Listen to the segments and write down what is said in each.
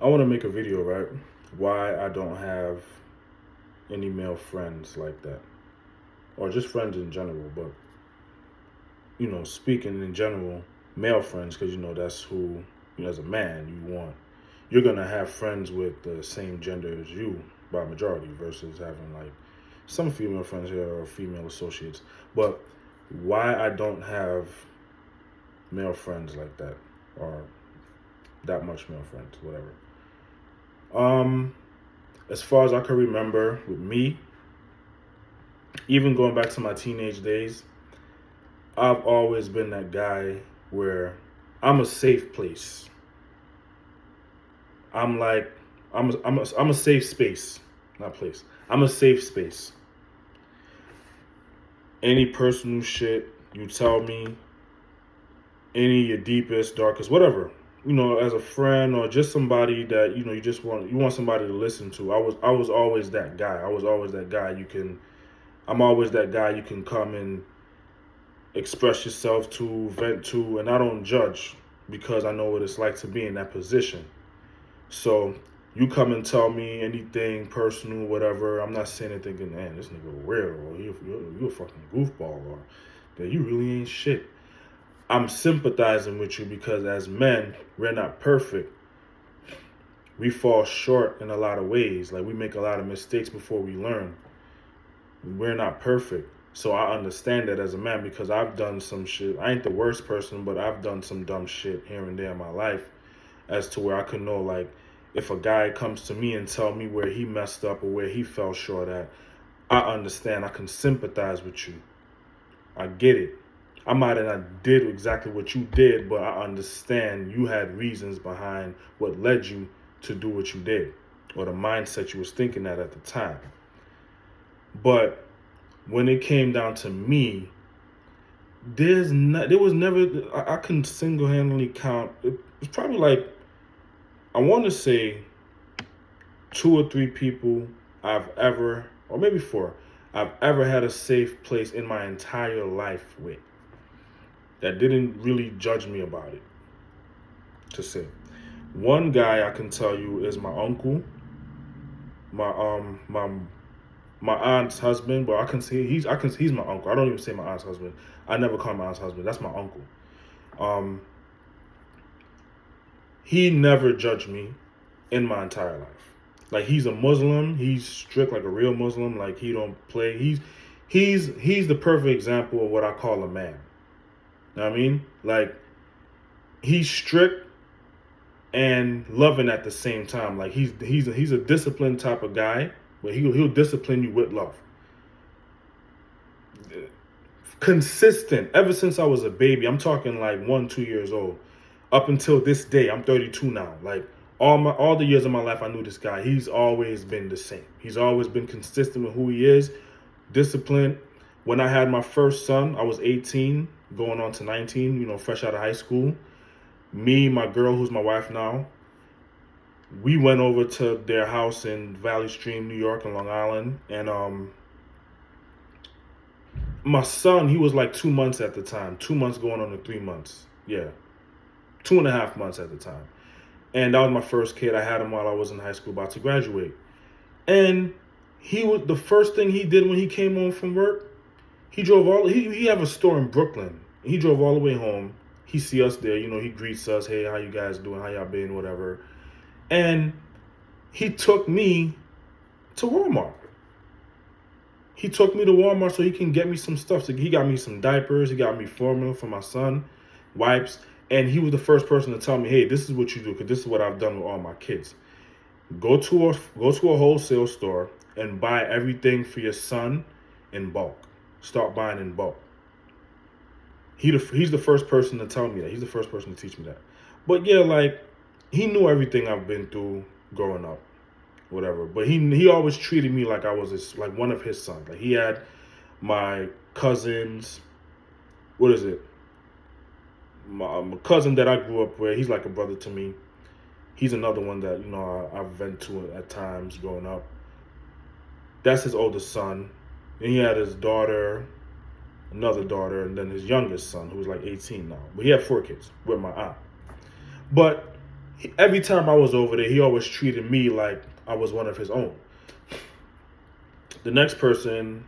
I want to make a video, right? Why I don't have any male friends like that, or just friends in general. But speaking in general, male friends, because that's who, as a man, you want. You're gonna have friends with the same gender as you by majority, versus having like some female friends here or female associates. But why I don't have male friends like that, or that much male friends, whatever. Um, as far as I can remember, with me, even going back to my teenage days, I've always been that guy where I'm a safe place. I'm like, I'm a safe space, not place. I'm a safe space. Any personal shit you tell me, any your deepest, darkest, whatever, as a friend or just somebody that you just want somebody to listen to. I was always that guy. I was always that guy. I'm always that guy you can come and express yourself to, vent to, and I don't judge because I know what it's like to be in that position. So you come and tell me anything personal, whatever. I'm not saying anything thinking, man, this nigga weird, or you a fucking goofball, or that you really ain't shit. I'm sympathizing with you because as men, we're not perfect. We fall short in a lot of ways. Like we make a lot of mistakes before we learn. We're not perfect. So I understand that as a man because I've done some shit. I ain't the worst person, but I've done some dumb shit here and there in my life as to where I could know, like, if a guy comes to me and tell me where he messed up or where he fell short at, I understand. I can sympathize with you. I get it. I might have not did exactly what you did, but I understand you had reasons behind what led you to do what you did or the mindset you was thinking at the time. But when it came down to me, there was never, I can single-handedly count, it's probably like, I want to say 2 or 3 people I've ever, or maybe 4, I've ever had a safe place in my entire life with that didn't really judge me about it, to say. One guy I can tell you is my uncle, my my aunt's husband, but he's my uncle. I don't even say my aunt's husband. I never call him my aunt's husband. That's my uncle. Um, he never judged me in my entire life. Like he's a Muslim. He's strict like a real Muslim. Like he don't play. He's the perfect example of what I call a man. You know what I mean? Like he's strict and loving at the same time. Like he's a disciplined type of guy, but he'll discipline you with love. Consistent ever since I was a baby. I'm talking like 1, 2 years old, up until this day. I'm 32 now. Like all the years of my life, I knew this guy. He's always been the same. He's always been consistent with who he is, disciplined. When I had my first son, I was 18, going on to 19. Fresh out of high school. Me, my girl, who's my wife now, we went over to their house in Valley Stream, New York, and Long Island, and my son, he was like 2 months at the time. 2 months going on to 3 months. Yeah. 2.5 months at the time. And that was my first kid. I had him while I was in high school about to graduate. And the first thing he did when he came home from work, he have a store in Brooklyn. He drove all the way home. He see us there, he greets us, hey, how you guys doing? How y'all been? Whatever. And he took me to Walmart. He took me to Walmart so he can get me some stuff. So he got me some diapers. He got me formula for my son, wipes. And he was the first person to tell me, hey, this is what you do, because this is what I've done with all my kids. Go to a wholesale store and buy everything for your son in bulk. Start buying in bulk. He's the first person to tell me that. He's the first person to teach me that. But yeah, like, he knew everything I've been through growing up. Whatever, but he always treated me like I was like one of his sons. Like he had my cousins. What is it? My cousin that I grew up with. He's like a brother to me. He's another one that I vent to at times growing up. That's his oldest son, and he had his daughter, another daughter, and then his youngest son, who's like 18 now. But he had 4 kids with my aunt. But Every time I was over there, he always treated me like I was one of his own. The next person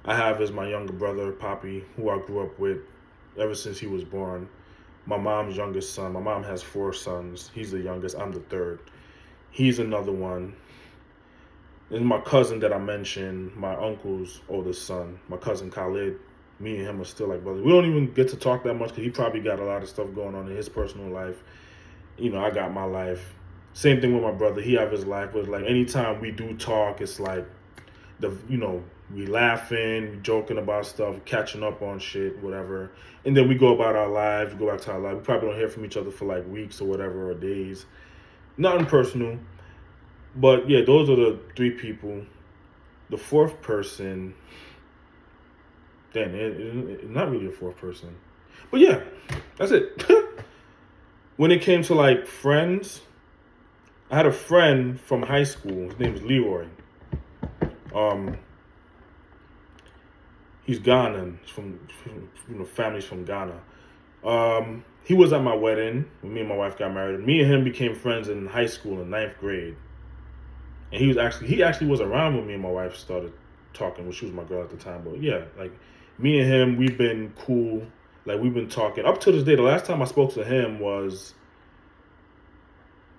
I have is my younger brother, Poppy, who I grew up with ever since he was born. My mom's youngest son. My mom has 4 sons. He's the youngest. I'm the third. He's another one. This is my cousin that I mentioned, my uncle's oldest son, my cousin Khalid. Me and him are still like brothers. We don't even get to talk that much because he probably got a lot of stuff going on in his personal life. I got my life. Same thing with my brother. He have his life, but like anytime we do talk, it's like we laughing, we joking about stuff, catching up on shit, whatever. And then we go about our lives, we go back to our lives. We probably don't hear from each other for like weeks or whatever, or days. Nothing personal. But yeah, those are the 3 people. The 4th person, it's not really a 4th person. But yeah, that's it. When it came to like friends, I had a friend from high school. His name is Leroy. He's Ghanaian. He's from family's from Ghana. He was at my wedding when me and my wife got married. Me and him became friends in high school in 9th grade. And he actually was around when me and my wife started talking. Well, she was my girl at the time. But yeah, like me and him, we've been cool. Like we've been talking up to this day. The last time I spoke to him was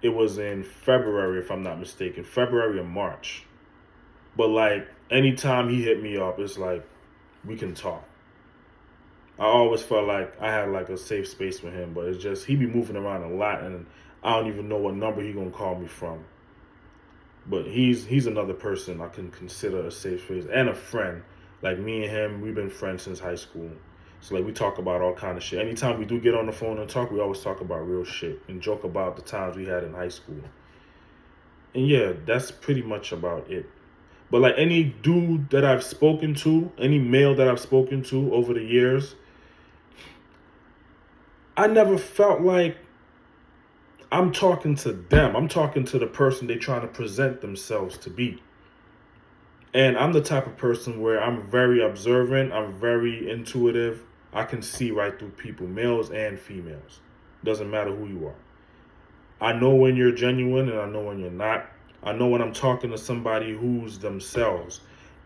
in February, if I'm not mistaken, February or March. But like anytime he hit me up, it's like we can talk. I always felt like I had like a safe space with him, but it's just he be moving around a lot, and I don't even know what number he gonna call me from. But he's another person I can consider a safe space and a friend. Like me and him, we've been friends since high school. So like we talk about all kind of shit. Anytime we do get on the phone and talk, we always talk about real shit and joke about the times we had in high school. And yeah, that's pretty much about it. But like any dude that I've spoken to, any male that I've spoken to over the years, I never felt like I'm talking to them. I'm talking to the person they're trying to present themselves to be. And I'm the type of person where I'm very observant. I'm very intuitive. I can see right through people, males and females. Doesn't matter who you are. I know when you're genuine and I know when you're not. I know when I'm talking to somebody who's themselves,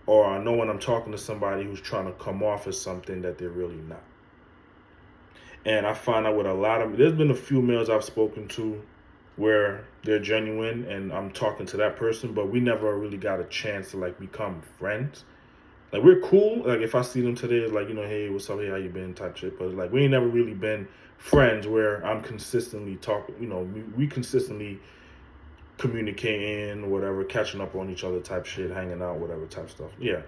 or I know when I'm talking to somebody who's trying to come off as something that they're really not. And I find out with there's been a few males I've spoken to where they're genuine and I'm talking to that person, but we never really got a chance to like become friends. Like we're cool. Like if I see them today, it's like, hey, what's up? Hey, how you been? Type shit. But like we ain't never really been friends where I'm consistently talking, we consistently communicating, whatever, catching up on each other type shit, hanging out, whatever type stuff. Yeah.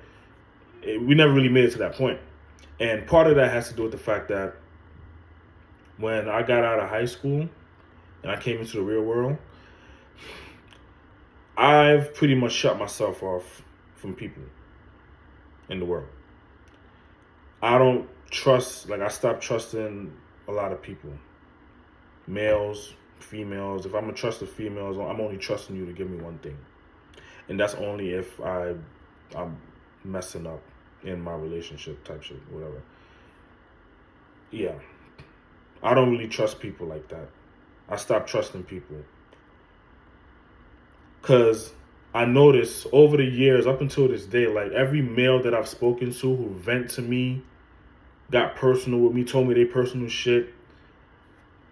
We never really made it to that point. And part of that has to do with the fact that when I got out of high school and I came into the real world, I've pretty much shut myself off from people in the world. I don't trust, like I stopped trusting a lot of people. Males, females. If I'm gonna trust the females, I'm only trusting you to give me one thing. And that's only if I'm messing up in my relationship type shit, whatever. Yeah. I don't really trust people like that. I stopped trusting people. Because I noticed over the years, up until this day, like every male that I've spoken to who vent to me, got personal with me, told me their personal shit,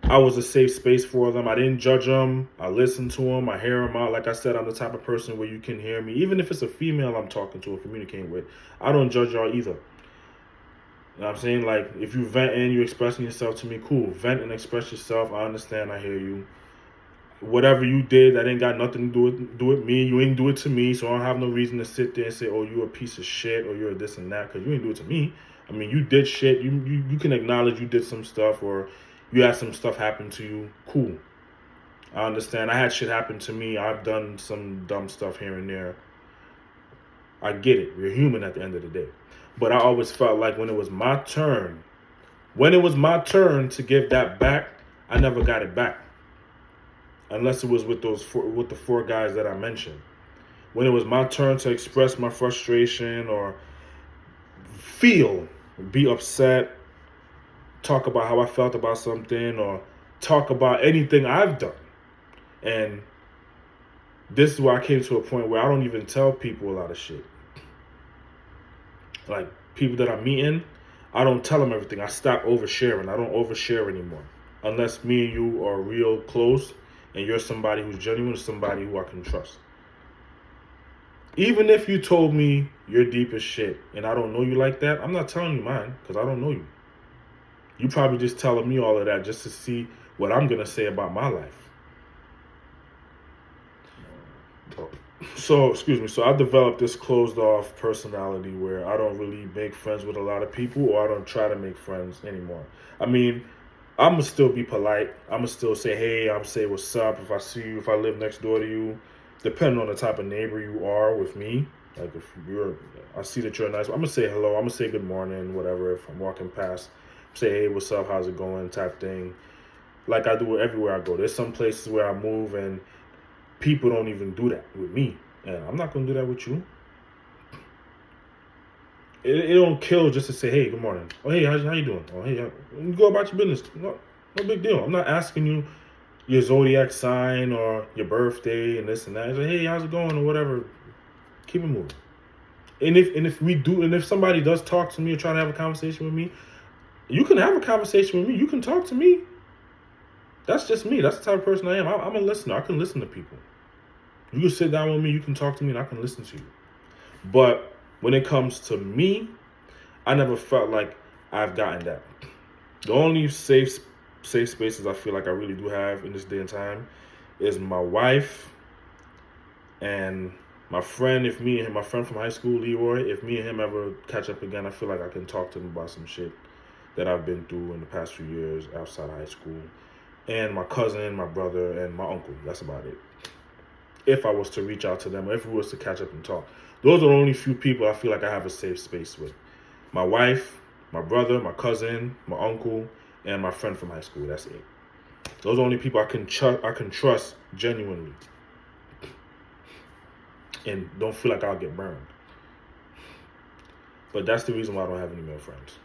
I was a safe space for them. I didn't judge them. I listened to them. I hear them out. Like I said, I'm the type of person where you can hear me. Even if it's a female I'm talking to or communicating with, I don't judge y'all either. You know what I'm saying? Like, if you vent and you're expressing yourself to me, cool. Vent and express yourself. I understand. I hear you. Whatever you did, that ain't got nothing to do with me. You ain't do it to me, so I don't have no reason to sit there and say, oh, you're a piece of shit or you're this and that, because you ain't do it to me. I mean, you did shit. You can acknowledge you did some stuff or you had some stuff happen to you. Cool. I understand. I had shit happen to me. I've done some dumb stuff here and there. I get it. We're human at the end of the day. But I always felt like when it was my turn to give that back, I never got it back. Unless it was with the 4 guys that I mentioned. When it was my turn to express my frustration or be upset, talk about how I felt about something or talk about anything I've done. And this is where I came to a point where I don't even tell people a lot of shit. Like people that I'm meeting, I don't tell them everything. I stop oversharing. I don't overshare anymore. Unless me and you are real close and you're somebody who's genuine, somebody who I can trust. Even if you told me you're deep as shit and I don't know you like that, I'm not telling you mine because I don't know you. You probably just telling me all of that just to see what I'm going to say about my life. So, excuse me. So I developed this closed off personality where I don't really make friends with a lot of people, or I don't try to make friends anymore. I mean, I'm gonna still be polite. I'm gonna still say, hey, I'm say what's up if I see you, if I live next door to you, depending on the type of neighbor you are with me. Like if you're, I see that you're nice. I'm gonna say hello. I'm gonna say good morning, whatever. If I'm walking past, say, hey, what's up? How's it going? Type thing. Like I do everywhere I go. There's some places where I move and people don't even do that with me, and I'm not gonna do that with you. It don't kill just to say, hey, good morning. Oh, hey, how you doing? Oh, hey, you go about your business. No big deal. I'm not asking you your zodiac sign or your birthday and this and that. It's like, hey, how's it going or whatever. Keep it moving. And if somebody does talk to me or try to have a conversation with me, you can have a conversation with me. You can talk to me. That's just me. That's the type of person I am. I'm a listener. I can listen to people. You can sit down with me. You can talk to me, and I can listen to you. But when it comes to me, I never felt like I've gotten that. The only safe spaces I feel like I really do have in this day and time is my wife and my friend. If me and him, my friend from high school, Leroy, if me and him ever catch up again, I feel like I can talk to him about some shit that I've been through in the past few years outside of high school. And my cousin, my brother, and my uncle. That's about it. If I was to reach out to them, or if we was to catch up and talk. Those are the only few people I feel like I have a safe space with. My wife, my brother, my cousin, my uncle, and my friend from high school. That's it. Those are the only people I can trust genuinely. And don't feel like I'll get burned. But that's the reason why I don't have any male friends.